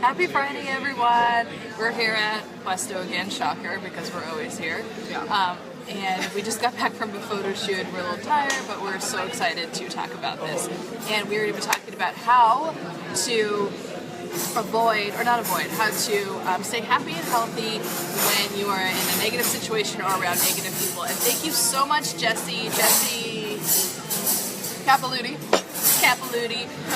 Happy Friday, everyone. We're here at Puesto again, shocker, because we're always here. Yeah. And we just got back from a photo shoot. We're a little tired, but we're so excited to talk about this. And we're going to be talking about how to how to stay happy and healthy when you are in a negative situation or around negative people. And thank you so much, Jesse Capilouti,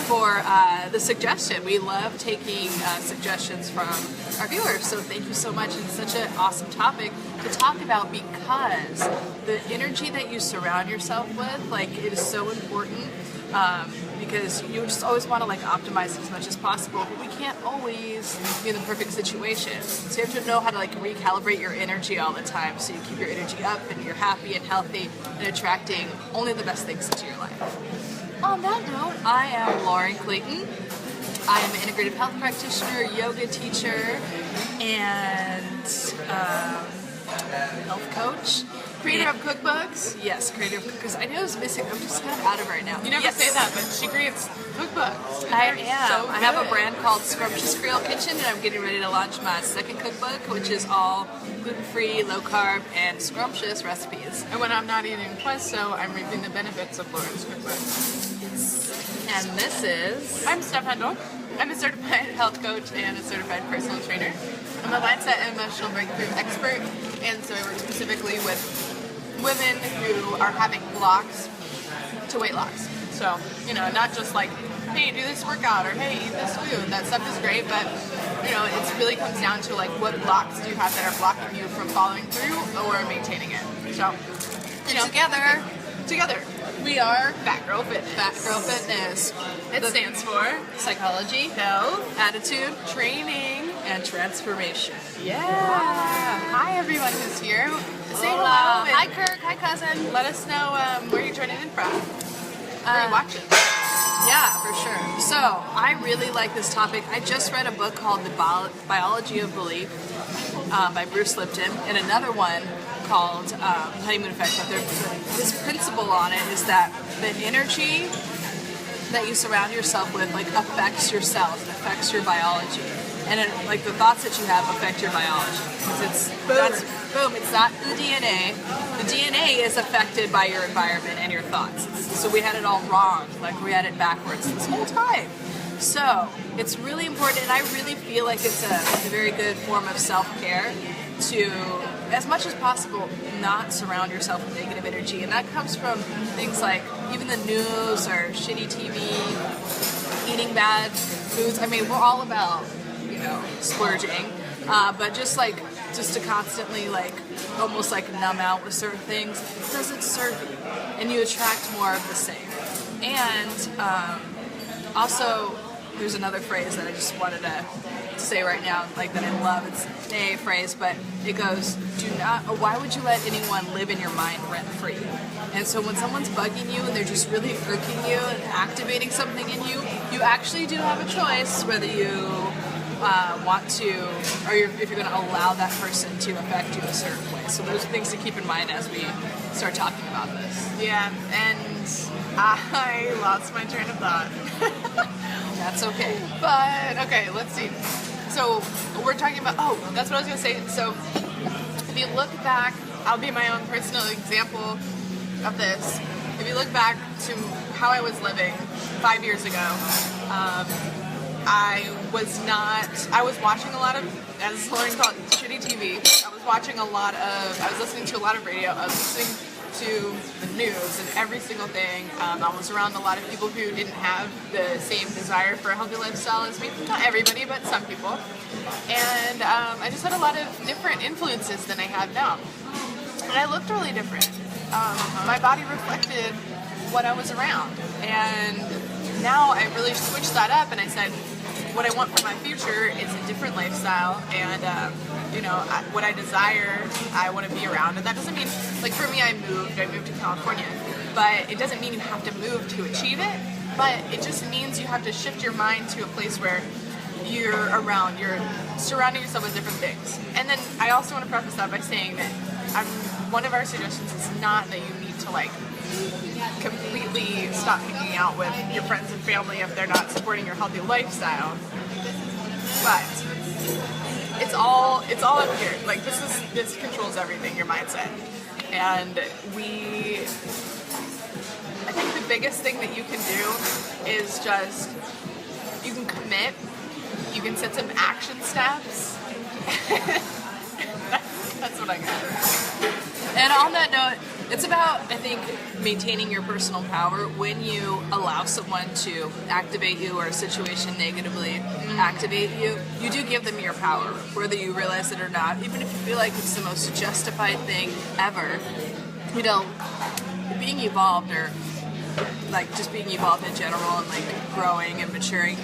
for the suggestion. We love taking suggestions from our viewers, so thank you so much. It's such an awesome topic to talk about because the energy that you surround yourself with, it is so important. Because you just always want to optimize as much as possible, but we can't always be in the perfect situation. So you have to know how to recalibrate your energy all the time, so you keep your energy up and you're happy and healthy and attracting only the best things into your life. On that note, I am Lauren Clayton. I am an integrative health practitioner, yoga teacher, and health coach. Creator of cookbooks? Yes, creator of cookbooks. I knew I was missing. I'm just kind of out of it right now. You never say that, but she creates cookbooks. I am. So I have a brand called Scrumptious Creole Kitchen, and I'm getting ready to launch my second cookbook, which is all gluten-free, low-carb, and scrumptious recipes. And when I'm not eating Puesto, I'm reaping the benefits of Lauren's cookbook. And this is... I'm Steph. I'm a certified health coach and a certified personal trainer. I'm a mindset and emotional breakthrough expert, and so I work specifically with women who are having blocks to weight loss. So, not just hey, do this workout, or hey, eat this food. That stuff is great, but, it really comes down to, what blocks do you have that are blocking you from following through or maintaining it. So, together, we are Fat Girl Fitness. Fat Girl Fitness. It stands for psychology, health, attitude, training, and transformation. Yeah. Hi, everyone who's here. Say hello. Hi, Kirk. Hi, cousin. Let us know where you're joining in from. Where are you watching? Yeah, for sure. So, I really like this topic. I just read a book called The Biology of Belief by Bruce Lipton, and another one called Honeymoon Effect. But his principle on it is that the energy that you surround yourself with affects your cells, it affects your biology. And the thoughts that you have affect your biology. Because it's not the DNA. The DNA is affected by your environment and your thoughts. So we had it all wrong. We had it backwards this whole time. So it's really important, and I really feel like it's a very good form of self-care to, as much as possible, not surround yourself with negative energy. And that comes from things like even the news or shitty TV, eating bad foods. I mean, we're all about splurging, but just to constantly almost numb out with certain things doesn't serve you, and you attract more of the same. And also, there's another phrase that I just wanted to say right now, that I love. It's an AA phrase, but it goes, why would you let anyone live in your mind rent-free? And so when someone's bugging you and they're just really irking you and activating something in you, you actually do have a choice whether you want to, or if you're going to allow that person to affect you a certain way. So those are things to keep in mind as we start talking about this. Yeah, and I lost my train of thought. That's okay. But, okay, let's see. So we're talking about, that's what I was going to say. So if you look back, I'll be my own personal example of this. If you look back to how I was living 5 years ago, I was watching a lot of, as Lauren called it, shitty TV. I was listening to a lot of radio. I was listening to the news and every single thing. I was around a lot of people who didn't have the same desire for a healthy lifestyle as me. Not everybody, but some people. And I just had a lot of different influences than I have now. And I looked really different. My body reflected what I was around. And now I really switched that up, and I said, what I want for my future is a different lifestyle, and what I desire, I want to be around. And that doesn't mean, for me, I moved to California, but it doesn't mean you have to move to achieve it, but it just means you have to shift your mind to a place where you're surrounding yourself with different things. And then I also want to preface that by saying that one of our suggestions is not that you need to completely stop hanging out with your friends and family if they're not supporting your healthy lifestyle. But it's all up here. Like this controls everything, your mindset. And I think the biggest thing that you can do is just, you can commit, you can set some action steps. That's what I got. And on that note, it's about, I think, maintaining your personal power. When you allow someone to activate you or a situation negatively activate you, you do give them your power, whether you realize it or not. Even if you feel like it's the most justified thing ever, you know, being evolved, or like just being evolved in general, and like growing and maturing,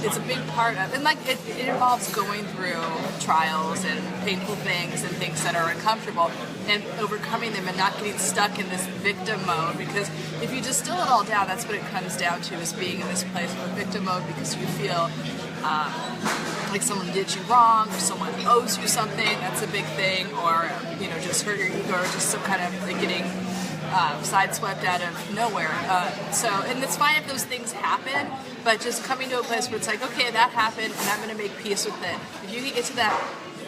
it's a big part of, and like it involves going through trials and painful things and things that are uncomfortable and overcoming them and not getting stuck in this victim mode. Because if you distill it all down, that's what it comes down to, is being in this place of victim mode because you feel like someone did you wrong, or someone owes you something. That's a big thing. Or you know, just hurt your ego, or just some kind of like getting sideswept out of nowhere. And it's fine if those things happen, but just coming to a place where it's like, okay, that happened, and I'm going to make peace with it. If you can get to that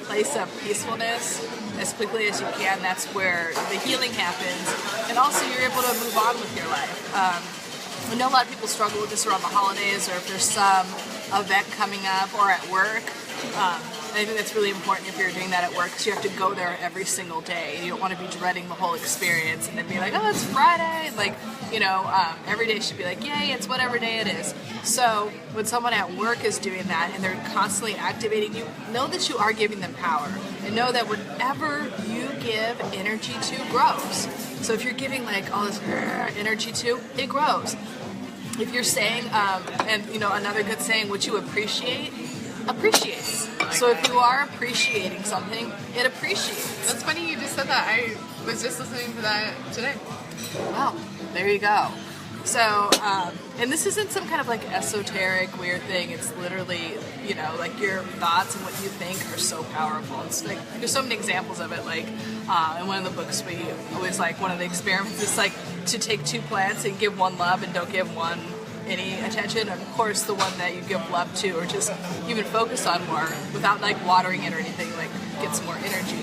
place of peacefulness as quickly as you can, that's where the healing happens, and also you're able to move on with your life. I know a lot of people struggle with this around the holidays, or if there's some event coming up, or at work. I think that's really important if you're doing that at work, because you have to go there every single day. You don't want to be dreading the whole experience and then be like, oh, it's Friday. Like, you know, every day should be like, yay, it's whatever day it is. So when someone at work is doing that and they're constantly activating you, know that you are giving them power. And know that whatever you give energy to grows. So if you're giving like all this energy to, it grows. If you're saying, and you know, another good saying, what you appreciate, appreciates. So if you are appreciating something, it appreciates. That's funny you just said that. I was just listening to that today. Wow, there you go. So, and this isn't some kind of like esoteric weird thing. It's literally, you know, like your thoughts and what you think are so powerful. It's like, there's so many examples of it. Like in one of the books, we always like, one of the experiments is like to take two plants and give one love and don't give one any attention. Of course, the one that you give love to, or just even focus on more without like watering it or anything, like gets more energy.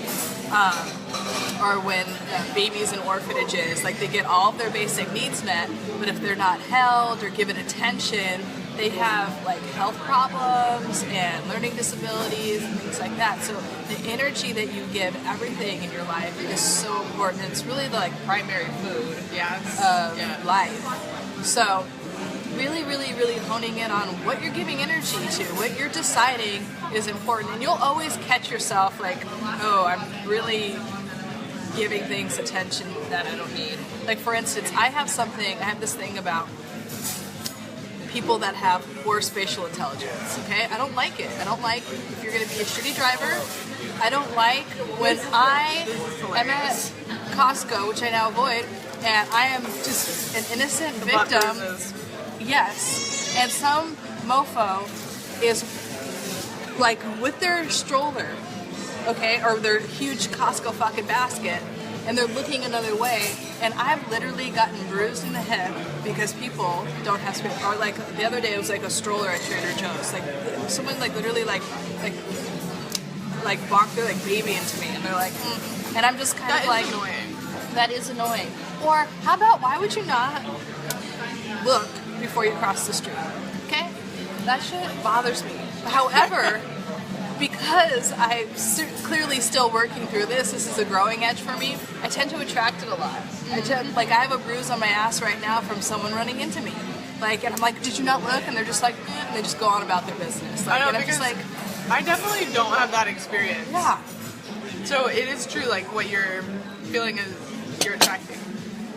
Or when babies in orphanages, like they get all of their basic needs met, but if they're not held or given attention, they have like health problems and learning disabilities and things like that. So the energy that you give everything in your life is so important. It's really the like primary food of life. So really, really, really honing in on what you're giving energy to, what you're deciding is important. And you'll always catch yourself like, oh, I'm really giving things attention that I don't need. Like, for instance, I have this thing about people that have poor spatial intelligence, okay? I don't like it. I don't like if you're going to be a shitty driver. I don't like when I am at Costco, which I now avoid, and I am just an innocent victim. Yes, and some mofo is like with their stroller, okay, or their huge Costco fucking basket, and they're looking another way, and I've literally gotten bruised in the head because people don't have space. Or like the other day, it was like a stroller at Trader Joe's, like someone like literally like bonked their like baby into me, and they're like, and I'm just kind of like, annoying. That is annoying. Or how about, why would you not look before you cross the street? Okay, that shit bothers me. However, because I'm clearly still working through this is a growing edge for me, I tend to attract it a lot. I have a bruise on my ass right now from someone running into me. Like, and I'm like, did you not look? And they're just like, and they just go on about their business. Like, I know, and I'm because just like, I definitely don't have that experience. yeah. So it is true, like what you're feeling is you're attracting.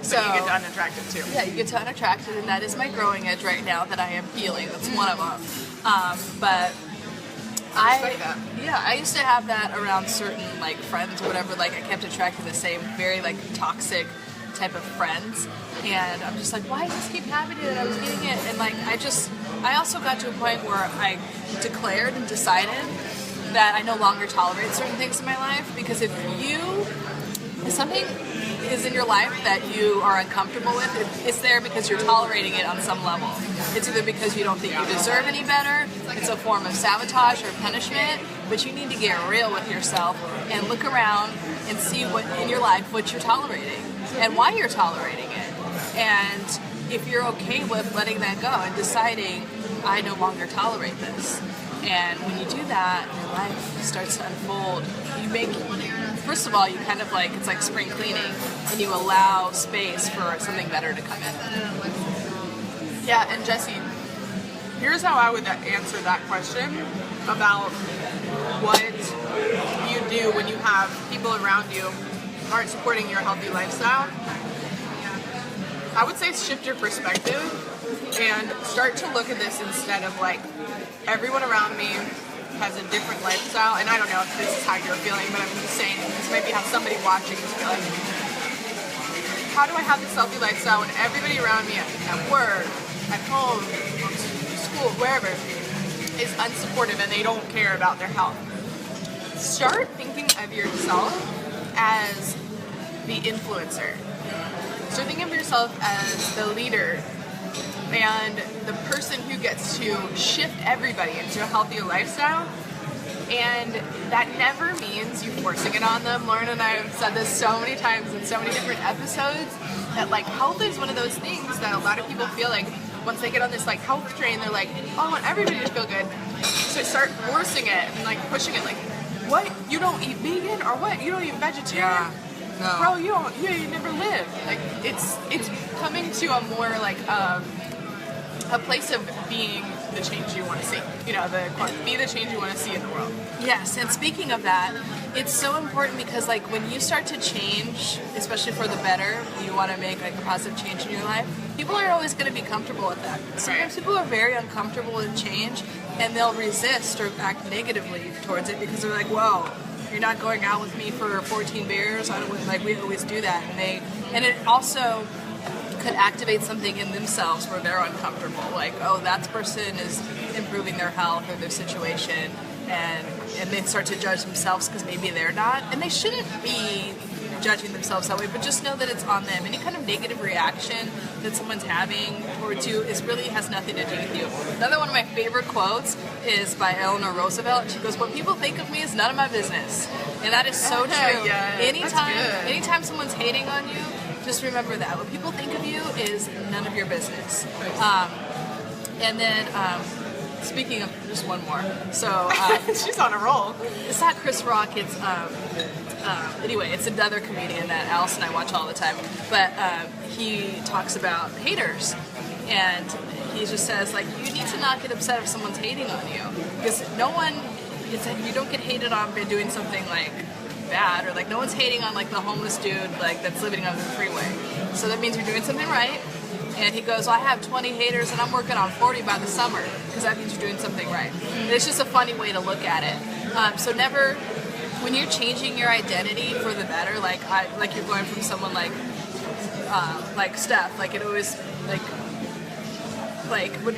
So you get unattracted too. Yeah, you get to unattracted, and that is my growing edge right now that I am healing. That's one of them. But I used to have that around certain like friends or whatever. Like I kept attracting the same very like toxic type of friends, and I'm just like, why just keep having it? And I was getting it, and like I also got to a point where I declared and decided that I no longer tolerate certain things in my life, because if something is in your life that you are uncomfortable with, it's there because you're tolerating it on some level. It's either because you don't think you deserve any better, it's a form of sabotage or punishment, but you need to get real with yourself and look around and see what in your life what you're tolerating and why you're tolerating it. And if you're okay with letting that go and deciding, I no longer tolerate this. And when you do that, your life starts to unfold. You make, first of all, you kind of like, it's like spring cleaning, and you allow space for something better to come in. Yeah, and Jesse, here's how I would answer that question about what you do when you have people around you aren't supporting your healthy lifestyle. I would say shift your perspective and start to look at this instead of like, everyone around me has a different lifestyle, and I don't know if this is how you're feeling, but I'm just saying this might be how somebody watching is feeling. How do I have this healthy lifestyle when everybody around me at work, at home, school, wherever, is unsupportive and they don't care about their health? Start thinking of yourself as the influencer. Start thinking of yourself as the leader and the person who gets to shift everybody into a healthier lifestyle. And that never means you forcing it on them. Lauren and I have said this so many times in so many different episodes, that like health is one of those things that a lot of people feel like once they get on this like health train, they're like, oh, I want everybody to feel good. So start forcing it and like pushing it, like, what? You don't eat vegan? Or what? You don't eat vegetarian? Yeah. No. Bro, you never live. Like it's coming to a more like a place of being the change you want to see. You know, be the change you want to see in the world. Yes, and speaking of that, it's so important because like when you start to change, especially for the better, you want to make like a positive change in your life, people aren't always going to be comfortable with that. Sometimes people are very uncomfortable with change and they'll resist or act negatively towards it because they're like, whoa, you're not going out with me for 14 beers. I don't like, we always do that. And it also could activate something in themselves where they're uncomfortable. Like, oh, that person is improving their health or their situation, and they start to judge themselves because maybe they're not. And they shouldn't be judging themselves that way, but just know that it's on them. Any kind of negative reaction that someone's having towards you really has nothing to do with you. Another one of my favorite quotes is by Eleanor Roosevelt. She goes, what people think of me is none of my business. And that is so true. Yeah, anytime someone's hating on you, just remember that. What people think of you is none of your business. And then, speaking of just one more, so she's on a roll. It's not Chris Rock. It's anyway, it's another comedian that Alice and I watch all the time. But he talks about haters, and he just says like, you need to not get upset if someone's hating on you, because you don't get hated on by doing something like bad, or like no one's hating on like the homeless dude like that's living on the freeway. So that means you're doing something right. And he goes, well, I have 20 haters and I'm working on 40 by the summer, because that means you're doing something right. And it's just a funny way to look at it. So never, when you're changing your identity for the better, like you're going from someone like Steph, like it always like when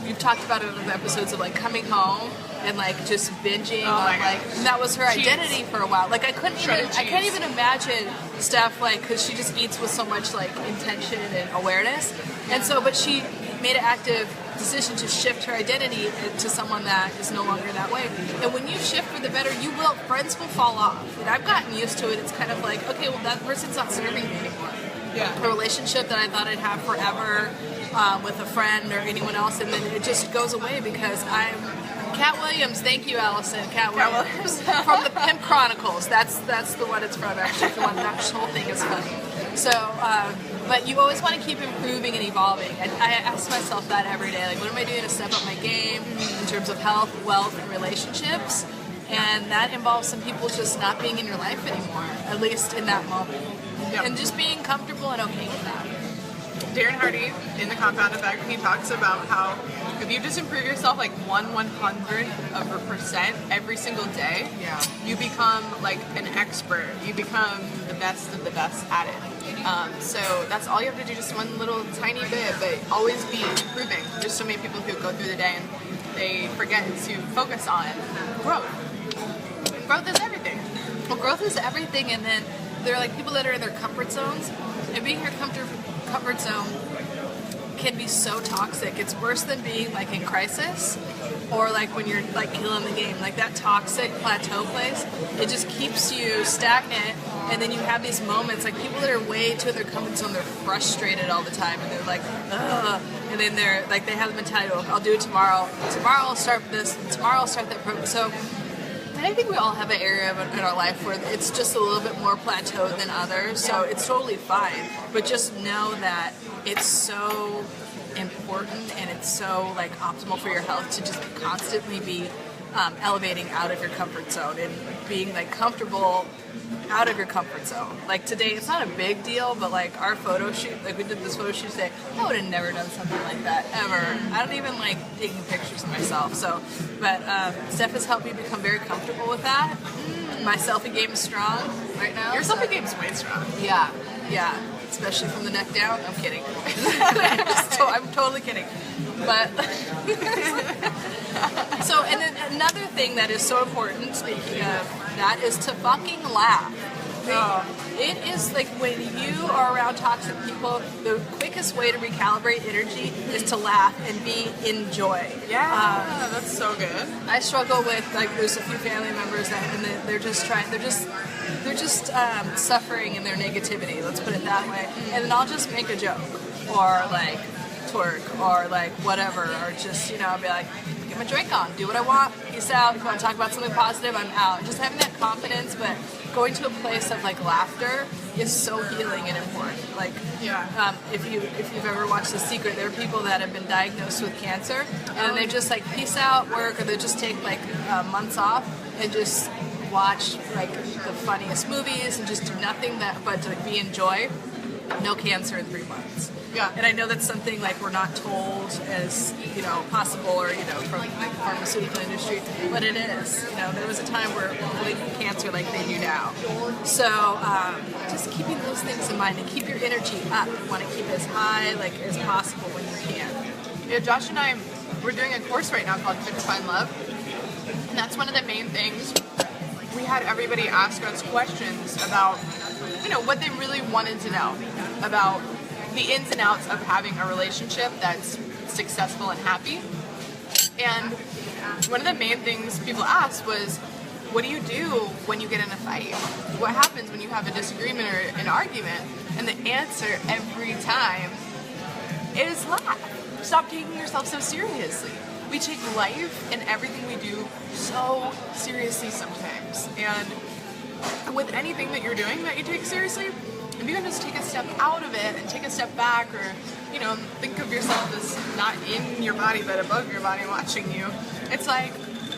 you've talked about it in the episodes of like coming home and like just binging on like, and that was her identity for a while. Like I can't even imagine Steph, like, because she just eats with so much like intention and awareness, and so but she made an active decision to shift her identity to someone that is no longer that way. And when you shift for the better, friends will fall off. And I've gotten used to it. It's kind of like, okay, well that person's not serving me anymore. Yeah. A relationship that I thought I'd have forever with a friend or anyone else, and then it just goes away because I'm Cat Williams. Thank you, Allison. Cat Williams from the Pimp Chronicles. That's the one it's from. Actually, the one that whole thing is funny. So, but you always want to keep improving and evolving. I ask myself that every day. Like, what am I doing to step up my game in terms of health, wealth, and relationships? And that involves some people just not being in your life anymore, at least in that moment. Yep. And just being comfortable and okay with that. Darren Hardy, in The Compound Effect, he talks about how if you just improve yourself like 1/100% every single day, you become like an expert. You become the best of the best at it. So that's all you have to do, just one little tiny bit, but always be improving. There's so many people who go through the day and they forget to focus on growth. Growth is everything. Well, growth is everything, and then they're like people that are in their comfort zones, and being in your comfort zone can be so toxic. It's worse than being like in crisis or like when you're like killing the game. Like that toxic plateau place, it just keeps you stagnant, and then you have these moments like people that are way too in their comfort zone, they're frustrated all the time, and they're like, ugh, and then they're like, they have the mentality, oh, I'll do it tomorrow. Tomorrow I'll start this, and tomorrow I'll start that program. So I think we all have an area in our life where it's just a little bit more plateaued than others, so it's totally fine. But just know that it's so important and it's so like optimal for your health to just constantly be elevating out of your comfort zone and being like comfortable out of your comfort zone. Like today, it's not a big deal, but like our photo shoot, like we did this photo shoot today, I would have never done something like that ever. I don't even like taking pictures of myself. So, but Steph has helped me become very comfortable with that. My selfie game is strong right now. Your selfie game is way strong. Yeah, yeah. Especially from the neck down. I'm kidding. I'm totally kidding. But so, and then another thing that is so important, speaking of that, is to fucking laugh. It is like when you are around toxic people, the quickest way to recalibrate energy is to laugh and be in joy. Yeah, that's so good. I struggle with like there's a few family members that and they're just suffering in their negativity. Let's put it that way. And then I'll just make a joke or like twerk or like whatever, or just I'll be like, get my drink on, do what I want, peace out. If you want to talk about something positive, I'm out. Just having that confidence, but going to a place of like laughter is so healing and important. Like, if you've ever watched The Secret, there are people that have been diagnosed with cancer, and they just like peace out, work, or they just take like months off and just watch like the funniest movies and just do nothing but to like, be in joy. No cancer in 3 months. Yeah. And I know that's something like we're not told as, possible or, from like the pharmaceutical industry, but it is. There was a time where like cancer like they do now. So just keeping those things in mind and keep your energy up. You want to keep as high like as possible when you can. Yeah, Josh and I, we're doing a course right now called Fit to Find Love. And that's one of the main things. We had everybody ask us questions about, what they really wanted to know about the ins and outs of having a relationship that's successful and happy. And one of the main things people asked was, what do you do when you get in a fight? What happens when you have a disagreement or an argument? And the answer every time is laugh. Stop taking yourself so seriously. We take life and everything we do so seriously sometimes. And with anything that you're doing that you take seriously, if you can just take a step out of it and take a step back, or think of yourself as not in your body but above your body watching you, it's like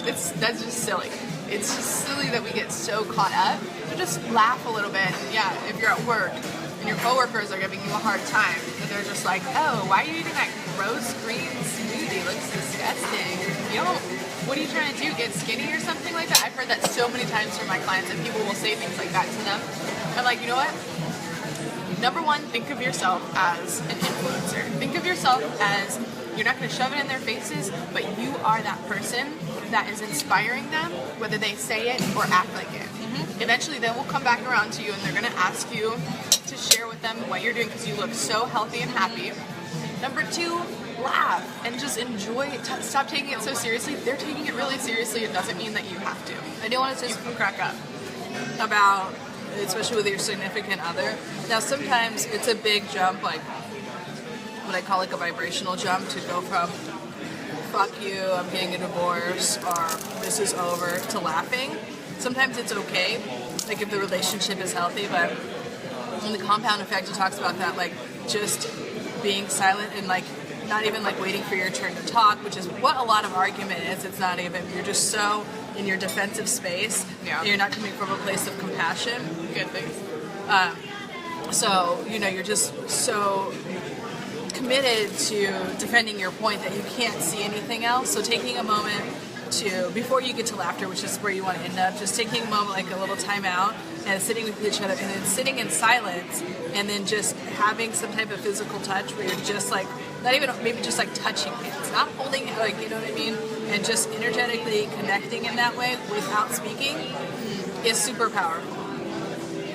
that's just silly. It's just silly that we get so caught up. So just laugh a little bit. Yeah, if you're at work and your coworkers are giving you a hard time, and they're just like, oh, why are you eating that gross green smoothie? It looks disgusting. What are you trying to do? Get skinny or something like that? I've heard that so many times from my clients, and people will say things like that to them. I'm like, you know what? Number one, think of yourself as an influencer. Think of yourself as, you're not going to shove it in their faces, but you are that person that is inspiring them, whether they say it or act like it. Mm-hmm. Eventually, they will come back around to you, and they're going to ask you to share with them what you're doing because you look so healthy and happy. Number two, laugh and just enjoy it. Stop taking it so seriously. They're taking it really seriously. It doesn't mean that you have to. I do want to just crack up about, especially with your significant other. Now, sometimes it's a big jump, like what I call like a vibrational jump, to go from fuck you, I'm getting a divorce, or this is over, to laughing. Sometimes it's okay, like if the relationship is healthy, but in the compound effect, it talks about that, like just being silent and like not even like waiting for your turn to talk, which is what a lot of argument is. It's not even, you're just so in your defensive space, and you're not coming from a place of compassion. Good things. So, you're just so committed to defending your point that you can't see anything else. So taking a moment to, before you get to laughter, which is where you want to end up, just taking a moment, like a little time out, and sitting with each other, and then sitting in silence, and then just having some type of physical touch where you're just like, not even, maybe just like touching hands, not holding it, like, you know what I mean? And just energetically connecting in that way without speaking is super powerful.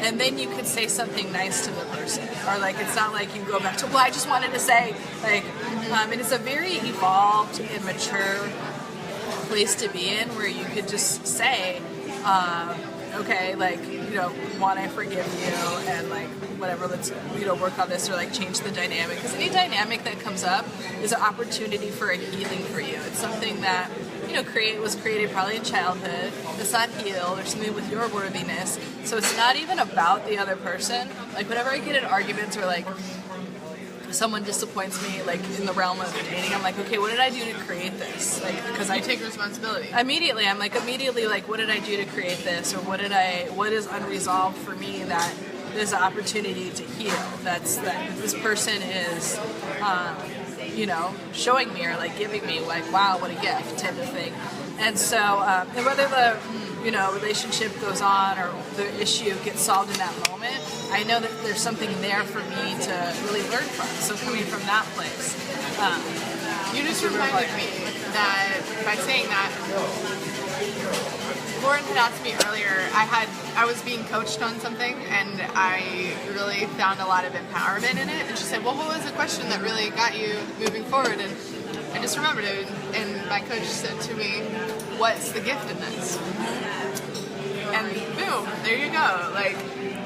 and then you could say something nice to the person, or like it's not like you go back to, well, I just wanted to say, like, and it's a very evolved and mature place to be in, where you could just say, okay, like, you know, one, I forgive you, and like, whatever, let's, you know, work on this, or like change the dynamic, because any dynamic that comes up is an opportunity for a healing for you. It's something that, you know, was created probably in childhood. It's not healed, or something with your worthiness. So it's not even about the other person. Like, whenever I get in arguments, or like someone disappoints me, like in the realm of dating, I'm like, okay, what did I do to create this? Like, because I take responsibility. Immediately, I'm like, what did I do to create this? Or what is unresolved for me that there's an opportunity to heal? That this person is, you know, showing me, or like giving me, like, wow, what a gift type of thing. And so, and whether the, you know, relationship goes on, or the issue gets solved in that moment, I know that there's something there for me to really learn from. So coming from that place, you just reminded me that by saying that, Lauren had asked me earlier, I was being coached on something, and I really found a lot of empowerment in it. And she said, well, what was the question that really got you moving forward? And I just remembered it, and my coach said to me, what's the gift in this? And boom, there you go. Like,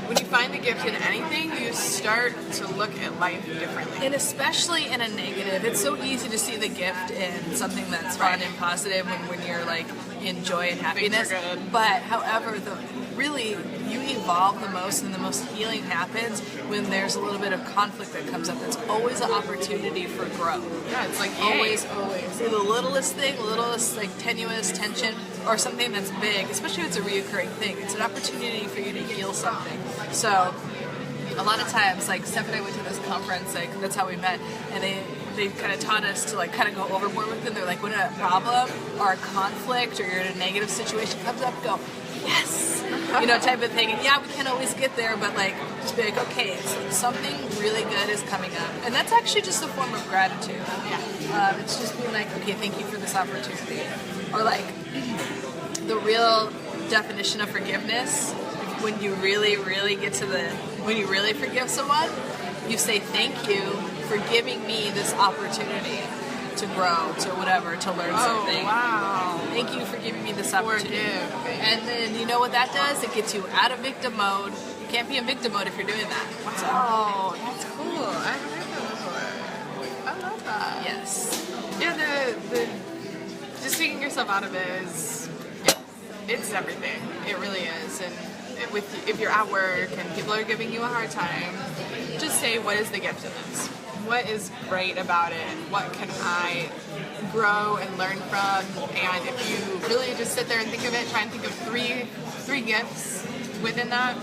when you find the gift in anything, you start to look at life differently. And especially in a negative, it's so easy to see the gift in something that's fun and positive when you're like in joy and happiness. But however, really you evolve the most, and the most healing happens when there's a little bit of conflict that comes up. It's always an opportunity for growth. Yeah, it's like always. The littlest thing, littlest like tenuous tension, or something that's big, especially if it's a reoccurring thing, it's an opportunity for you to heal something. So a lot of times, like Steph and I went to this conference, like that's how we met, and they kind of taught us to like kind of go overboard with it. They're like, when a problem or a conflict, or you're in a negative situation comes up, go, yes, you know, type of thing. And yeah, we can't always get there, but like just be like, okay, something really good is coming up, and that's actually just a form of gratitude. Yeah, it's just being like, okay, thank you for this opportunity. Or like the real definition of forgiveness, when you really, really get to when you really forgive someone, you say thank you for giving me this opportunity to grow, to whatever, to learn something. Wow. Thank you for giving me this opportunity. And then you know what that does? It gets you out of victim mode. You can't be in victim mode if you're doing that. Wow, that's cool. I haven't heard that before. I love that. Yes. Yeah, the just taking yourself out of it is, it's everything. It really is. And if you're at work and people are giving you a hard time, just say, what is the gift of this? What is great about it? What can I grow and learn from? And if you really just sit there and think of it, try and think of three gifts within that,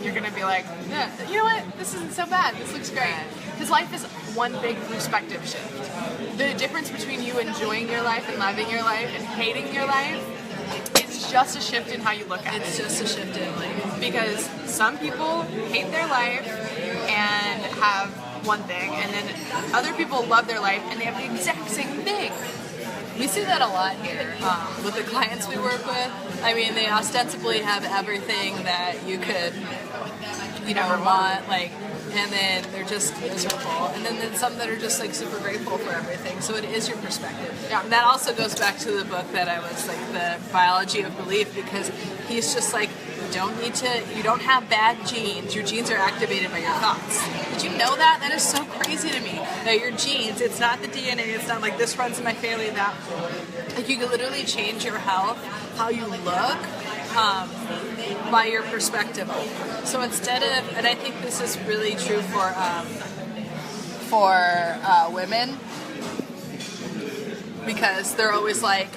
you're gonna be like, yeah, you know what? This isn't so bad. This looks great. Because life is one big perspective shift. The difference between you enjoying your life and loving your life and hating your life, it's just a shift in how you look at it. It's just a shift in life. Because some people hate their life and have one thing, and then other people love their life and they have the exact same thing. We see that a lot here with the clients we work with. I mean, they ostensibly have everything that you could, you know, want, like, and then they're just miserable. And then there's some that are just like super grateful for everything. So it is your perspective. Yeah. And that also goes back to the book that I was like, The Biology of Belief, because he's just like, you don't have bad genes. Your genes are activated by your thoughts. Did you know that? That is so crazy to me. That your genes, it's not the DNA, it's not like this runs in my family, that. Like, you can literally change your health, how you look, by your perspective. So instead of, and I think this is really true for women, because they're always like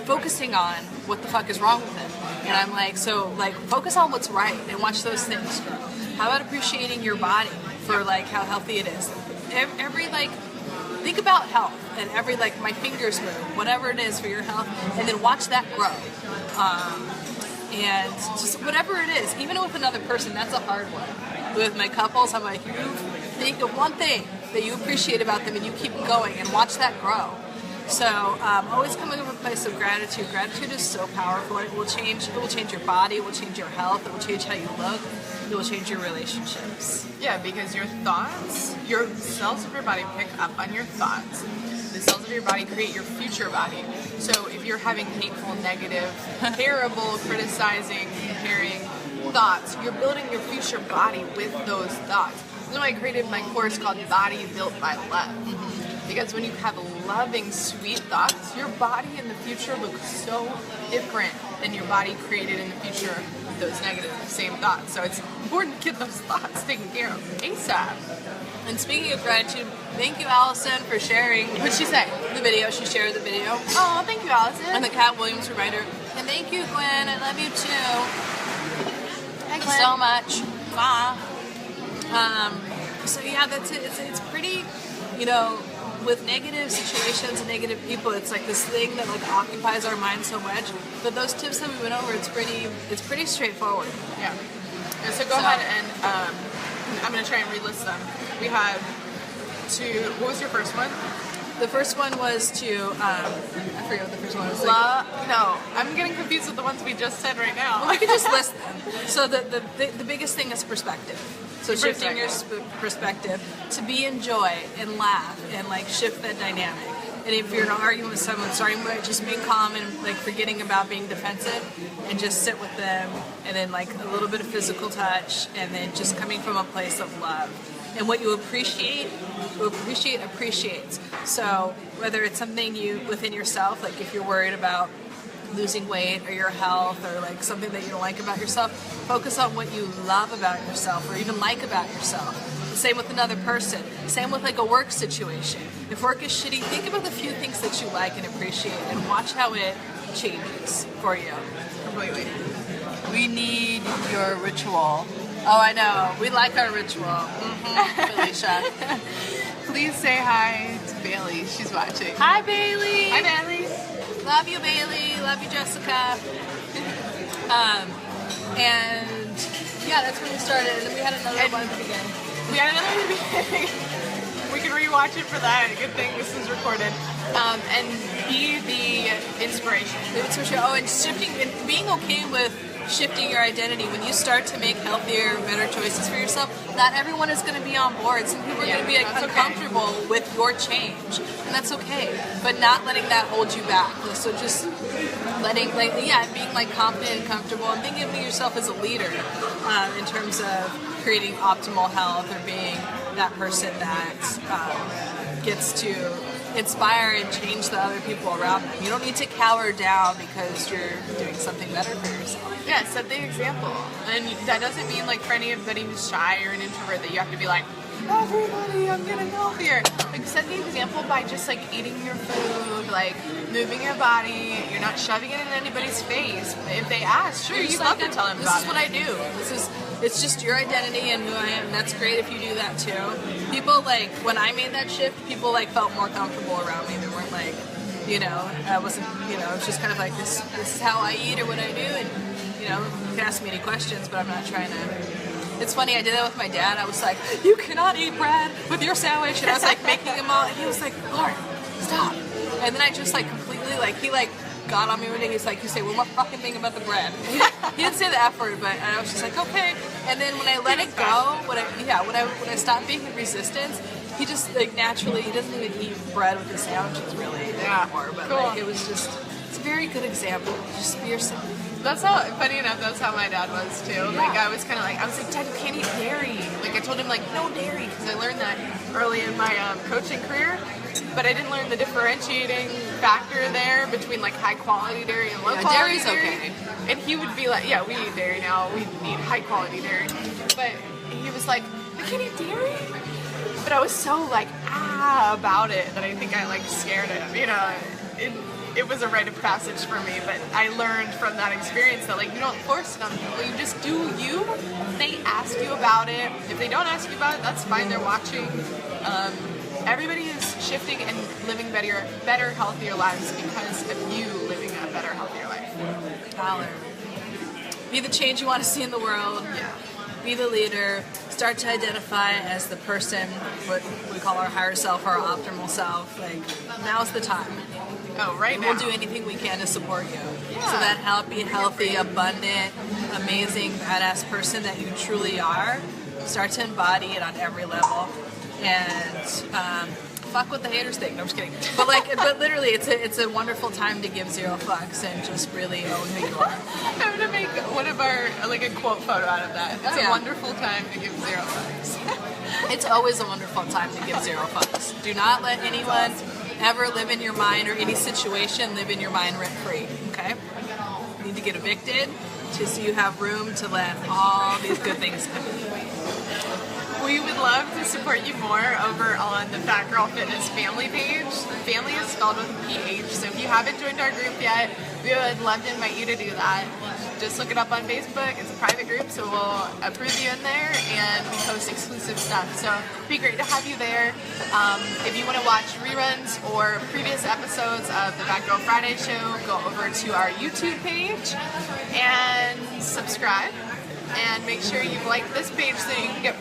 focusing on what the fuck is wrong with it. And I'm like, so like focus on what's right and watch those things grow. How about appreciating your body for like how healthy it is? Every like, think about health and every like my fingers move, whatever it is for your health, and then watch that grow. And just whatever it is, even with another person, that's a hard one. With my couples, I'm like, you think of one thing that you appreciate about them and you keep going and watch that grow. So always coming from a place of gratitude. Gratitude is so powerful. It will change your body, it will change your health, it will change how you look, it will change your relationships. Yeah, because your thoughts, your cells of your body pick up on your thoughts. The cells of your body create your future body. So if you're having hateful, negative, terrible, criticizing, comparing thoughts, you're building your future body with those thoughts. That's why I created my course called Body Built by Love. Because when you have loving, sweet thoughts, your body in the future looks so different than your body created in the future with those negative, same thoughts. So it's important to get those thoughts taken care of ASAP. And speaking of gratitude, thank you, Allison, for sharing. What'd she say? The video. She shared the video. Oh, thank you, Allison. And the Cat Williams reminder. And thank you, Gwen. I love you too. Thanks So much. Bye. So yeah, that's it. It's pretty, with negative situations and negative people, it's like this thing that like occupies our mind so much. But those tips that we went over, it's pretty straightforward. Yeah. So go ahead and I'm gonna try and relist them. We had what was your first one? The first one was I forget what the first one was. No, I'm getting confused with the ones we just said right now. Well, we could just list them. So the biggest thing is perspective. So shifting your perspective to be in joy and laugh and like shift that dynamic. And if you're arguing with someone, starting with just being calm and like forgetting about being defensive and just sit with them, and then like a little bit of physical touch, and then just coming from a place of love. And what you appreciate appreciates. So whether it's something within yourself, like if you're worried about losing weight or your health or like something that you don't like about yourself, focus on what you love about yourself or even like about yourself. The same with another person. Same with like a work situation. If work is shitty, think about the few things that you like and appreciate and watch how it changes for you. Completely. We need your ritual. Oh, I know. We like our ritual. Mm-hmm. Felicia. Please say hi to Bailey. She's watching. Hi, Bailey. Hi, Bailey. Love you, Bailey. Love you, Jessica. And yeah, that's when we started. And then we had another one at the beginning. We had another one at the beginning. We can rewatch it for that. Good thing this is recorded. And be the inspiration. Oh, and shifting and being okay with shifting your identity. When you start to make healthier, better choices for yourself, not everyone is going to be on board. Some people are going to be like, uncomfortable with your change, and that's okay. But not letting that hold you back. So just letting, being like confident and comfortable, and thinking of yourself as a leader in terms of creating optimal health or being that person that gets to inspire and change the other people around them. You don't need to cower down because you're doing something better for yourself. Yeah, set the example. And that doesn't mean like for anybody who's shy or an introvert that you have to be like, everybody, I'm getting healthier. Like set the example by just like eating your food, like moving your body. You're not shoving it in anybody's face. If they ask, sure, you love to tell them about it. This is what I do. It's just your identity and who I am. That's great if you do that too. People like, when I made that shift, people like felt more comfortable around me. They weren't like, I wasn't, it's just kind of like this is how I eat or what I do. And, you can ask me any questions, but I'm not trying to. It's funny, I did that with my dad. I was like, you cannot eat bread with your sandwich. And I was like making him all, and he was like, Lauren, stop. And then I just like completely, like, he like got on me one day. He's like, you say one more fucking thing about the bread. He didn't say the F word, but I was just like, okay. And then when I let it go, when I stopped being in resistance, he just like naturally, he doesn't even eat bread with his sandwiches really anymore. But cool. Like, it's a very good example. Just be yourself. Funny enough, that's how my dad was too. Yeah. Like I was like, Dad, you can't eat dairy. Like I told him like, no dairy, because I learned that early in my coaching career. But I didn't learn the differentiating factor there between like high quality dairy and low quality dairy's dairy. okay. And he would be like, yeah, we eat dairy now. We eat high quality dairy. But he was like, I can't eat dairy. But I was so like about it that I think I like scared him. It was a rite of passage for me, but I learned from that experience that like you don't force it on people, you just do you. They ask you about it. If they don't ask you about it, that's fine, they're watching. Everybody is shifting and living better, healthier lives because of you living a better, healthier life. Valor. Be the change you want to see in the world. Yeah. be the leader, start to identify as the person, what we call our higher self, our optimal self. Like, now's the time. Oh, right now. We'll do anything we can to support you. Yeah. So that happy, healthy, abundant, amazing, badass person that you truly are, start to embody it on every level. And fuck what the haters think. No, I'm just kidding. But but literally, it's a wonderful time to give zero fucks and just really own who you are. I'm gonna make one of our a quote photo out of that. It's yeah. a wonderful time to give zero fucks. It's always a wonderful time to give zero fucks. Do not let anyone ever live in your mind, or any situation live in your mind rent free. Okay? You need to get evicted just so you have room to let all these good things come. We would love to support you more over on the Fat Girl Fitness family page. Family is spelled with a PH, so if you haven't joined our group yet, we would love to invite you to do that. Just look it up on Facebook. It's a private group, so we'll approve you in there, and we post exclusive stuff. So it'd be great to have you there. If you want to watch reruns or previous episodes of the Fat Girl Friday Show, go over to our YouTube page and subscribe. And make sure you like this page so you can get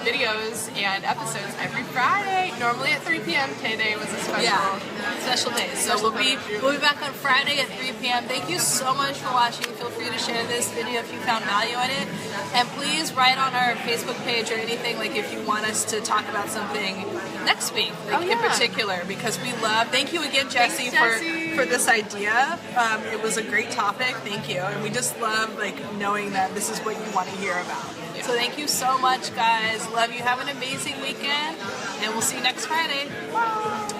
videos and episodes every Friday. Normally at 3 p.m. Today was a special day. So we'll be back on Friday at 3 p.m. Thank you so much for watching. Feel free to share this video if you found value in it, and please write on our Facebook page or anything, like if you want us to talk about something next week, in particular, because we love. Thank you again, Jessie, for this idea. It was a great topic. Thank you, and we just love knowing that this is what you want to hear about. So thank you so much, guys. Love you. Have an amazing weekend, and we'll see you next Friday. Bye.